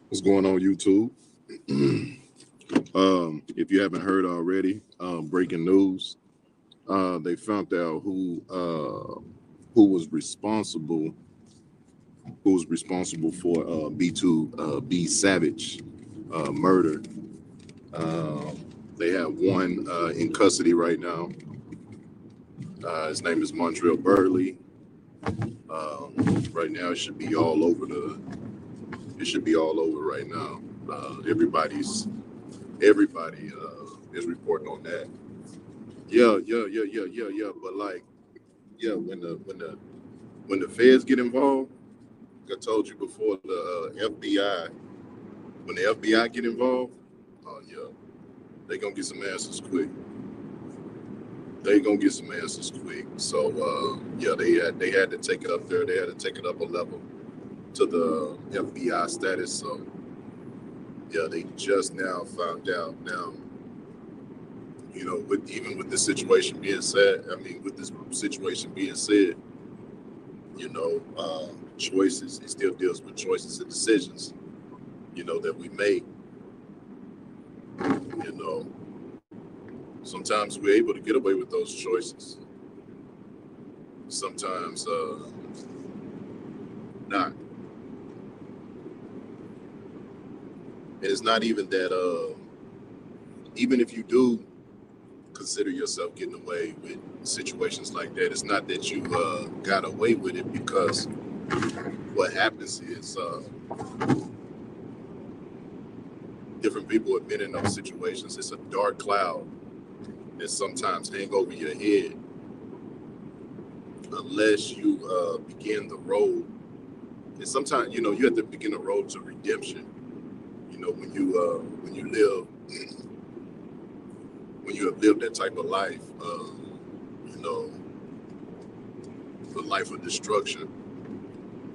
What's going on, YouTube? If you haven't heard already, breaking news. They found out who was responsible for B2B Savage murder. They have one in custody right now. His name is Montreal Burly. Right now, it should be all over It should be all over right now. Everybody is reporting on that. Yeah. But like, yeah, when the feds get involved, like I told you before, the FBI, when the FBI get involved, oh yeah, they gonna get some answers quick. They gonna get some answers quick. So yeah, they had to take it up there. They had to take it up a level to the FBI status. So yeah, they just now found out. Now, with even with this situation being said, I mean, with this situation being said, choices. It still deals with choices and decisions, that we make. You know, sometimes we're able to get away with those choices. Sometimes not. And it's not even that. Even if you do consider yourself getting away with situations like that, it's not that you got away with it, because what happens is different people have been in those situations. It's a dark cloud that sometimes hang over your head unless you begin the road. And sometimes, you have to begin the road to redemption. When you live, when you have lived that type of life, the life of destruction.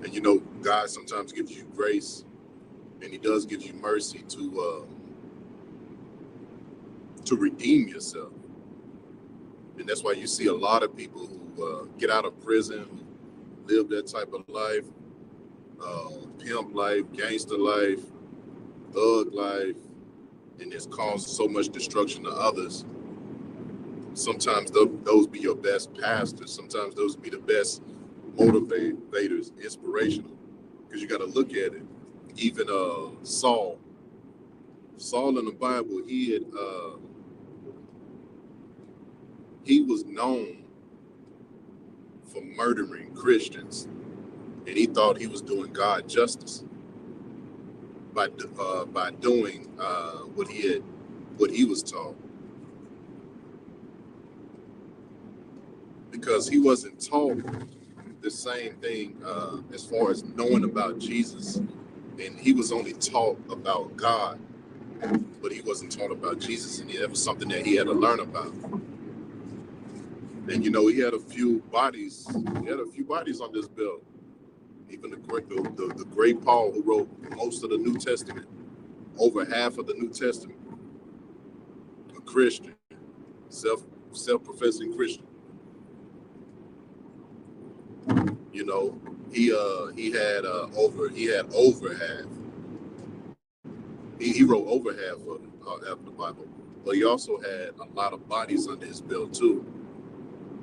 And God sometimes gives you grace, and He does give you mercy to redeem yourself. And that's why you see a lot of people who get out of prison, who live that type of life, pimp life, gangster life, thug life, and it's caused so much destruction to others. Sometimes those be your best pastors. Sometimes those be the best motivators, inspirational. Because you got to look at it. Even Saul in the Bible, he was known for murdering Christians, and he thought he was doing God justice by doing what he was taught, because he wasn't taught the same thing as far as knowing about Jesus, and he was only taught about God, but he wasn't taught about Jesus, and that was something that he had to learn about. And he had a few bodies. He had a few bodies on this belt. Even the great Paul, who wrote most of the New Testament, over half of the New Testament, a Christian, self-professing Christian. He had over half. He wrote over half of the Bible, but he also had a lot of bodies under his belt too.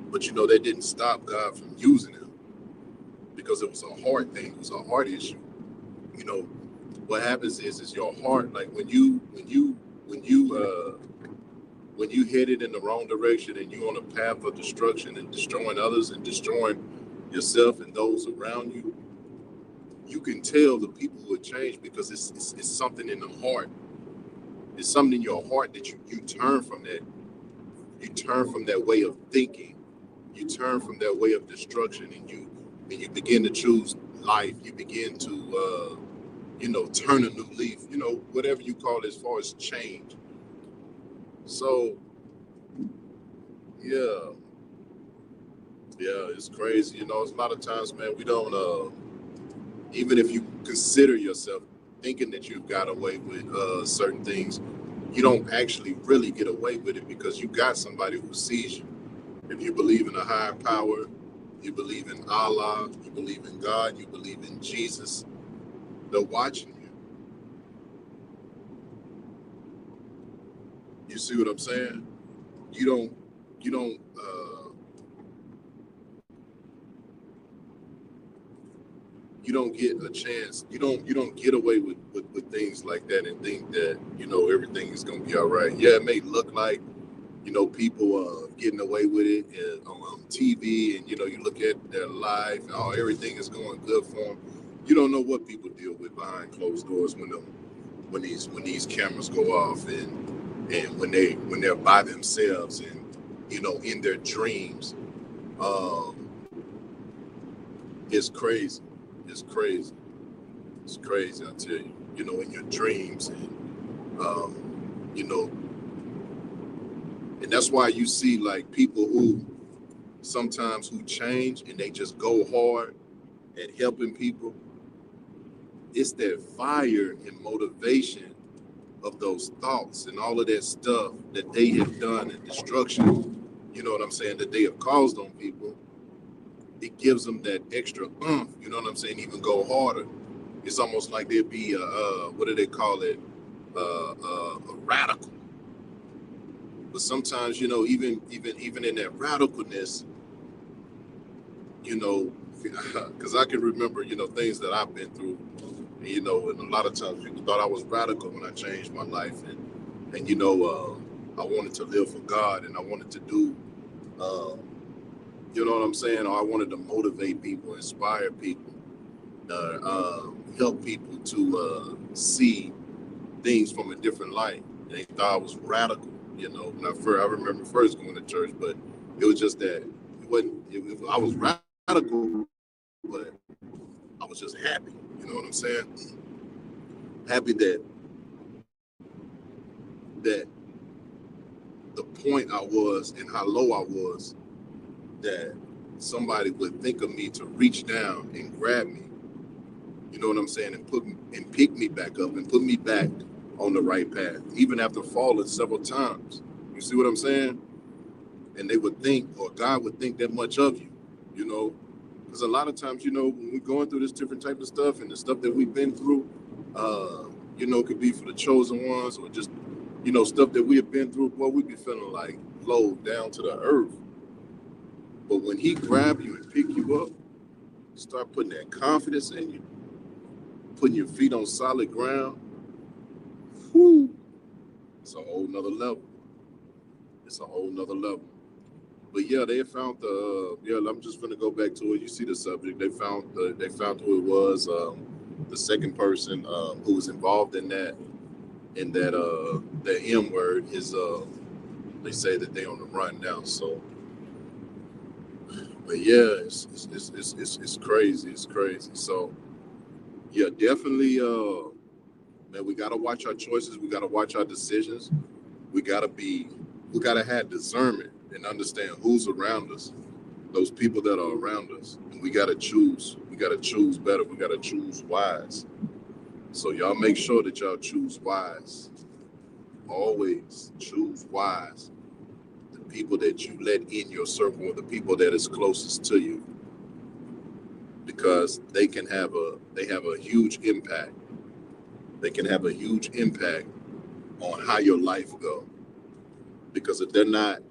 But that didn't stop God from using him, because it was a heart thing. It was a heart issue. What happens is your heart, like when you headed in the wrong direction and you're on a path of destruction and destroying others and destroying yourself and those around you, you can tell the people who have changed, because it's something in the heart. It's something in your heart that you turn from that. You turn from that way of thinking. You turn from that way of destruction, and you begin to choose life. You begin to turn a new leaf. Whatever you call it, as far as change. So yeah, it's crazy. It's a lot of times, man, we don't. Even if you consider yourself thinking that you've got away with certain things, you don't actually really get away with it, because you got somebody who sees you. If you believe in a higher power, you believe in Allah, you believe in God, you believe in Jesus, they're watching you. You see what I'm saying? You don't you don't you don't get a chance. You don't get away with things like that and think that everything is gonna be all right. Yeah, it may look like people getting away with it on TV, and you look at their life, and everything is going good for them. You don't know what people deal with behind closed doors when these cameras go off, and when they're by themselves, and in their dreams. Um, it's crazy. It's crazy. It's crazy. I tell you. In your dreams, and you know, and that's why you see like people who sometimes who change and they just go hard at helping people. It's that fire and motivation of those thoughts and all of that stuff that they have done and destruction, what I'm saying, that they have caused on people. It gives them that extra what I'm saying, even go harder. It's almost like they'd be what do they call it, a radical. But sometimes, even in that radicalness, because I can remember, things that I've been through, and a lot of times people thought I was radical when I changed my life, and I wanted to live for God, and I wanted to do, you know what I'm saying, or I wanted to motivate people, inspire people, help people to see things from a different light. And they thought I was radical, when I remember first going to church, but it was just that I was radical, but I was just happy. You know what I'm saying? Happy that the point I was and how low I was, that somebody would think of me to reach down and grab me. You know what I'm saying? And pick me back up and put me back on the right path, even after falling several times. You see what I'm saying? And they would think, or God would think that much of you, because a lot of times, when we're going through this different type of stuff and the stuff that we've been through, could be for the chosen ones, or just, stuff that we have been through, boy, we be feeling like low down to the earth. But when he grab you and pick you up, start putting that confidence in you, putting your feet on solid ground, whoo, it's a whole nother level. It's a whole nother level. But yeah, they found I'm just gonna go back to it. You see the subject. They found who it was. The second person who was involved in that the M word is they say that they on the run now. So, but yeah, it's crazy. It's crazy. So yeah, definitely. Man, we gotta watch our choices. We gotta watch our decisions. We gotta have discernment and understand who's around us, those people that are around us, and we gotta choose. We gotta choose better. We gotta choose wise. So y'all make sure that y'all choose wise. Always choose wise. The people that you let in your circle, or the people that is closest to you, because they have a huge impact. They can have a huge impact on how your life go. Because if they're not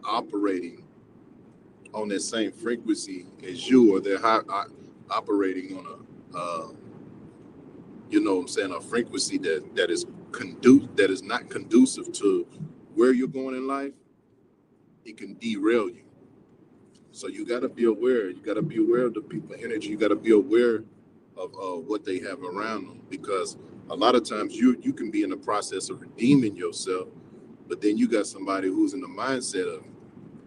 operating on that same frequency as you, or they're operating on a frequency that is not conducive to where you're going in life, it can derail you. So you got to be aware. You got to be aware of the people energy. You got to be aware of what they have around them, because a lot of times you can be in the process of redeeming yourself, but then you got somebody who's in the mindset of,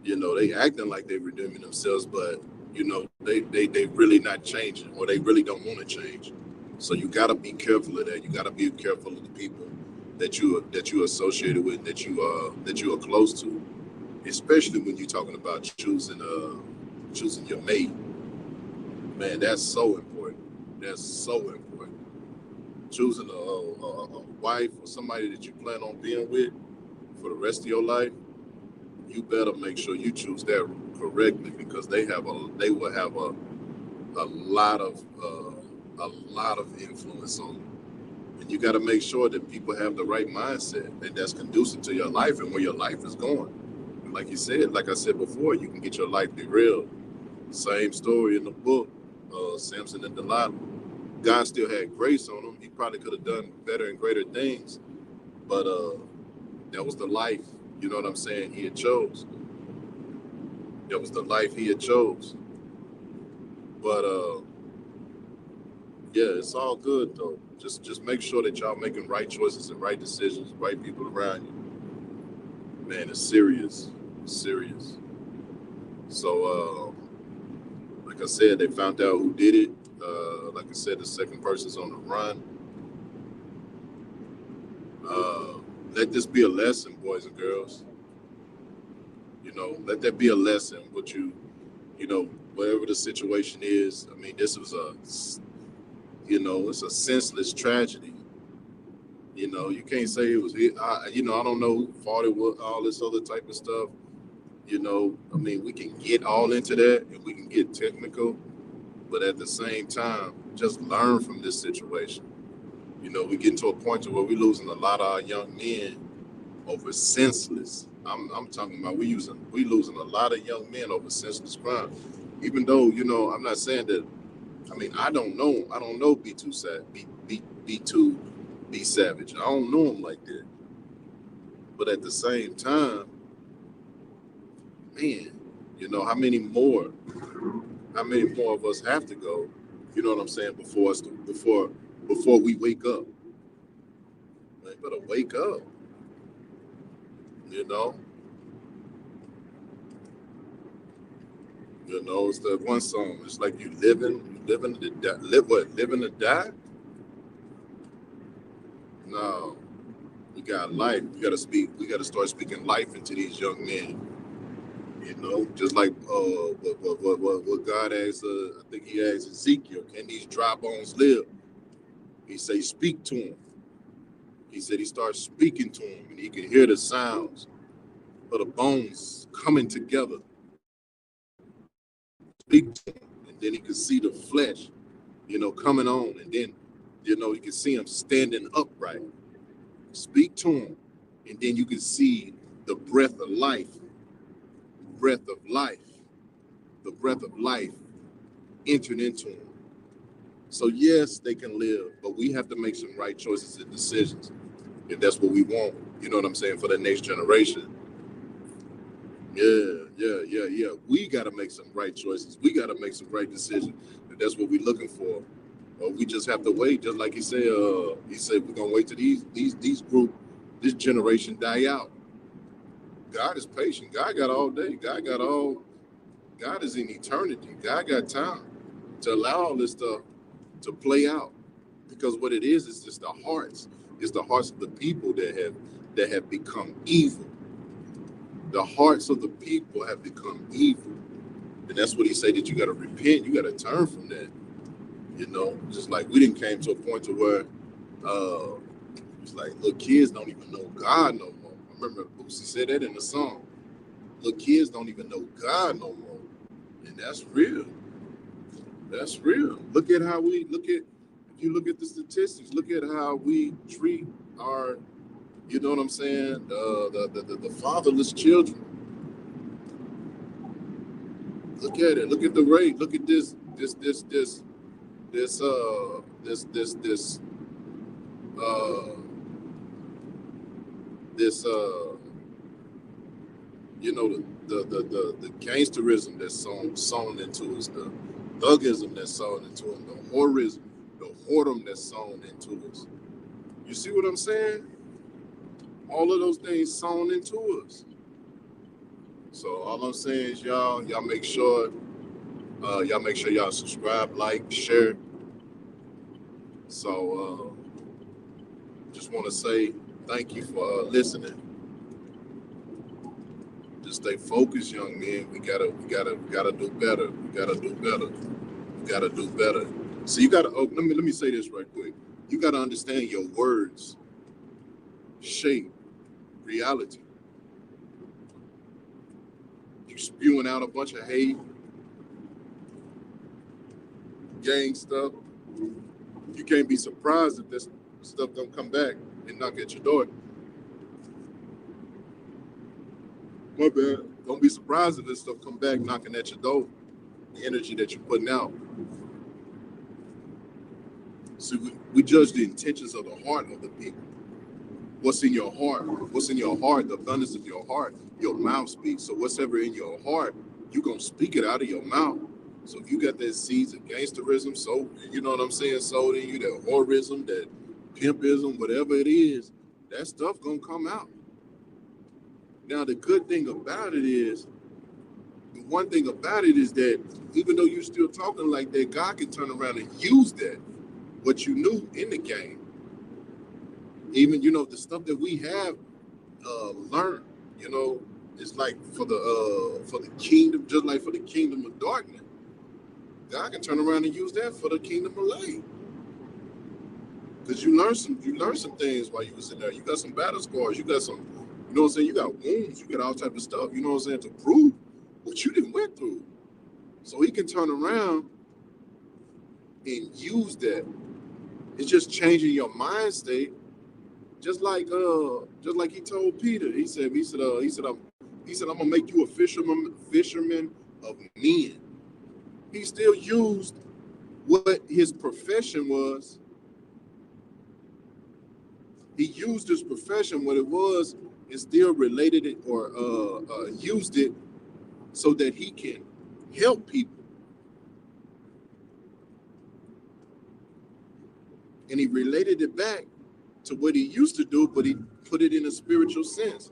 they acting like they're redeeming themselves, but they really not changing, or they really don't want to change. So you got to be careful of that. You got to be careful of the people that you associated with, that you are close to, especially when you're talking about choosing your mate. Man, that's so important. That's so important. Choosing a wife or somebody that you plan on being with for the rest of your life, you better make sure you choose that correctly, because they will have a lot of influence on you. And you got to make sure that people have the right mindset and that's conducive to your life and where your life is going. Like you said, like I said before, you can get your life derailed. Same story in the book, Samson and Delilah. God still had grace on him. He probably could have done better and greater things, but that was the life, you know what I'm saying, he had chose. That was the life he had chose. But yeah, it's all good though. Just make sure that y'all making right choices and right decisions, right people around you. Man, it's serious. It's serious. So like I said, they found out who did it. Like I said, the second person's on the run. Let this be a lesson, boys and girls. You know, let that be a lesson. What you know, whatever the situation is. I mean, this was it's a senseless tragedy. You know, you can't say it was, I don't know who fought it with all this other type of stuff. You know, I mean, we can get all into that and we can get technical, but at the same time, just learn from this situation. You know, we getting to a point to where we're losing a lot of our young men over senseless. I'm talking about we losing a lot of young men over senseless crime. Even though, you know, I'm not saying that. I mean, I don't know B2B Savage. I don't know him like that. But at the same time, man, you know, how many more of us have to go? You know what I'm saying? Before we wake up. Man, better wake up. You know. You know, it's the one song. It's like living to die. Living to die? No. We got life. We gotta start speaking life into these young men. You know, just like what God asked, I think he asked Ezekiel, can these dry bones live? He said, speak to him. He said he started speaking to him and he could hear the sounds of the bones coming together. Speak to him. And then he could see the flesh, you know, coming on. And then, you know, you can see him standing upright. Speak to him. And then you can see the breath of life. Breath of life. The breath of life entered into them. So yes, they can live, but we have to make some right choices and decisions if that's what we want. You know what I'm saying, for the next generation. Yeah. We got to make some right choices. We got to make some right decisions if that's what we're looking for. Or we just have to wait, just like he said. He said we're gonna wait till this generation die out. God is patient. God got all day. God is in eternity. God got time to allow all this stuff to play out, because what it is just the hearts. It's the hearts of the people that have become evil. The hearts of the people have become evil, and that's what he said, that you got to repent. You got to turn from that. You know, just like we didn't came to a point to where it's like little kids don't even know God no more. I remember Boosie said that in the song. Little kids don't even know God no more, and that's real. That's real. If you look at the statistics, look at how we treat our, you know what I'm saying, the fatherless children. Look at it. Look at the rate. Look at this uh this you know, the gangsterism that's sown into us, the thugism that's sown into us, the whoredom that's sown into us. You see what I'm saying? All of those things sown into us. So all I'm saying is y'all make sure y'all subscribe, like, share. So just want to say thank you for listening. Just stay focused, young men. We gotta do better. We gotta do better. We gotta do better. So you gotta. Oh, let me say this right quick. You gotta understand your words shape reality. You spewing out a bunch of hate, gang stuff. You can't be surprised if Stuff gonna come back and knock at your door. My bad. Don't be surprised if this stuff come back knocking at your door. The energy that you're putting out. So we judge the intentions of the heart of the people. What's in your heart? What's in your heart? The abundance of your heart, your mouth speaks. So whatever in your heart, you're gonna speak it out of your mouth. So if you got that seeds of gangsterism, so you know what I'm saying, sold in you, that whorism, that pimpism, whatever it is, that stuff gonna come out. Now the good thing about it is, the one thing about it is that even though you're still talking like that, God can turn around and use that, what you knew in the game. Even, you know, the stuff that we have learned, you know, it's like for the kingdom, just like for the kingdom of darkness, God can turn around and use that for the kingdom of light. Because you learn some things while you was in there. You got some battle scars, you got some, you know what I'm saying, you got wounds, you got all type of stuff, you know what I'm saying, to prove what you didn't went through. So he can turn around and use that. It's just changing your mind state. Just like he told Peter, he said, I'm gonna make you a fisherman of men. He still used what his profession was. He used his profession, what it was, and still related it or used it so that he can help people. And he related it back to what he used to do, but he put it in a spiritual sense.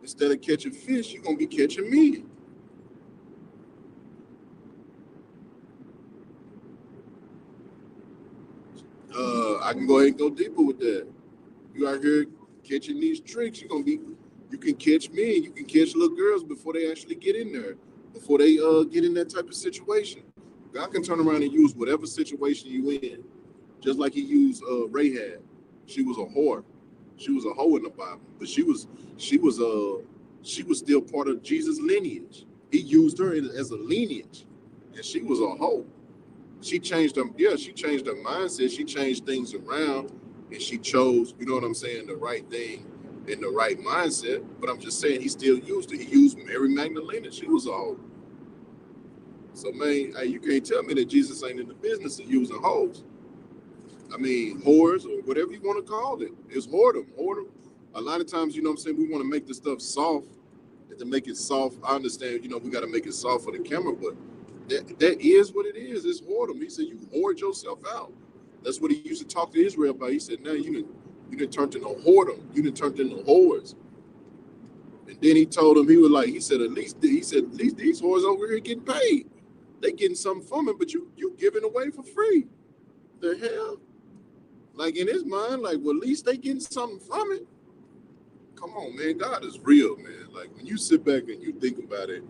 Instead of catching fish, you're gonna be catching men. I can go ahead and go deeper with that. You out here catching these tricks, you can catch men, you can catch little girls before they actually get in there, before they get in that type of situation. God can turn around and use whatever situation you in. Just like he used Rahab. She was a whore. She was a hoe in the Bible, but she was still part of Jesus' lineage. He used her as a lineage, and she was a hoe. She changed them. Yeah, she changed her mindset. She changed things around, and she chose, you know what I'm saying, the right thing in the right mindset. But I'm just saying, he still used it. He used Mary Magdalene. She was a hoe. So man, hey, you can't tell me that Jesus ain't in the business of using hoes. I mean, whores or whatever you want to call it. It's whoredom. A lot of times, you know what I'm saying, we want to make the stuff soft. And to make it soft, I understand, you know, we got to make it soft for the camera, but that is what it is. It's whoredom. He said, you hoard yourself out. That's what he used to talk to Israel about. He said, now you didn't turn into whoredom. You didn't turn into whores. And then he told him, he said, at least these whores over here getting paid. They getting something from it, but you giving away for free. The hell? Like in his mind, like, well, at least they getting something from it. Come on, man. God is real, man. Like when you sit back and you think about it,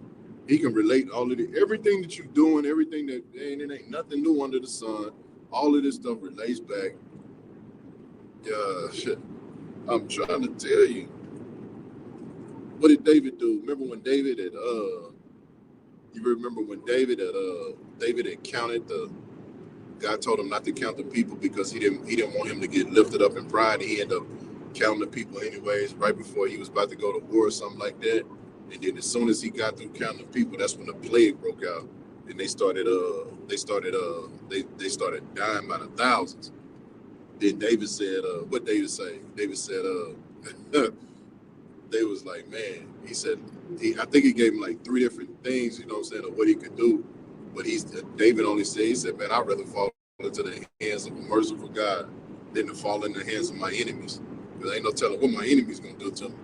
he can relate all of it. Everything that you're doing, everything that it ain't nothing new under the sun. All of this stuff relates back. Shit. I'm trying to tell you. What did David do? Remember when David had David had counted God told him not to count the people because he didn't want him to get lifted up in pride. He ended up counting the people anyways, right before he was about to go to war or something like that. And then as soon as he got through counting the people, that's when the plague broke out. And they started dying by the thousands. Then David said, what David say? David said, they was like, man, he said, I think he gave him like 3 different things, you know what I'm saying, of what he could do. But David only said, he said, man, I'd rather fall into the hands of a merciful God than to fall in the hands of my enemies. Because ain't no telling what my enemy's going to do to me.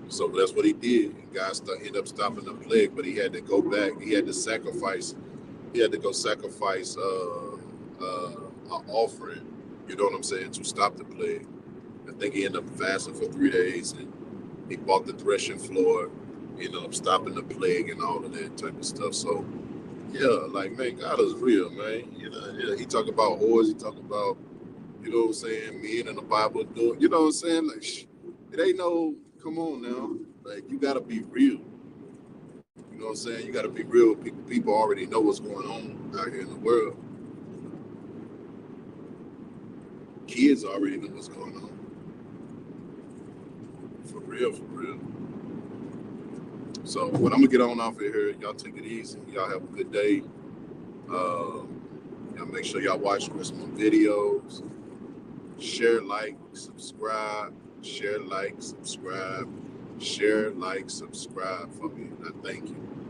So that's what he did. And God ended up stopping the plague, but he had to go back. He had to sacrifice. He had to go sacrifice an offering, you know what I'm saying, to stop the plague. I think he ended up fasting for 3 days, and he bought the threshing floor, ended up stopping the plague and all of that type of stuff. So, yeah, like, man, God is real, man. You know, yeah, he talk about whores, he talk about, you know what I'm saying, men in the Bible doing, you know what I'm saying? Like, it ain't no, come on now. Like, you got to be real. You know what I'm saying? You got to be real. People already know what's going on out here in the world. kids already know what's going on. For real, for real. So, what I'm gonna get on off of here. Y'all take it easy. Y'all have a good day. Y'all make sure y'all watch Chris more videos. Share, like, subscribe. Share, like, subscribe. Share, like, subscribe for me. I thank you.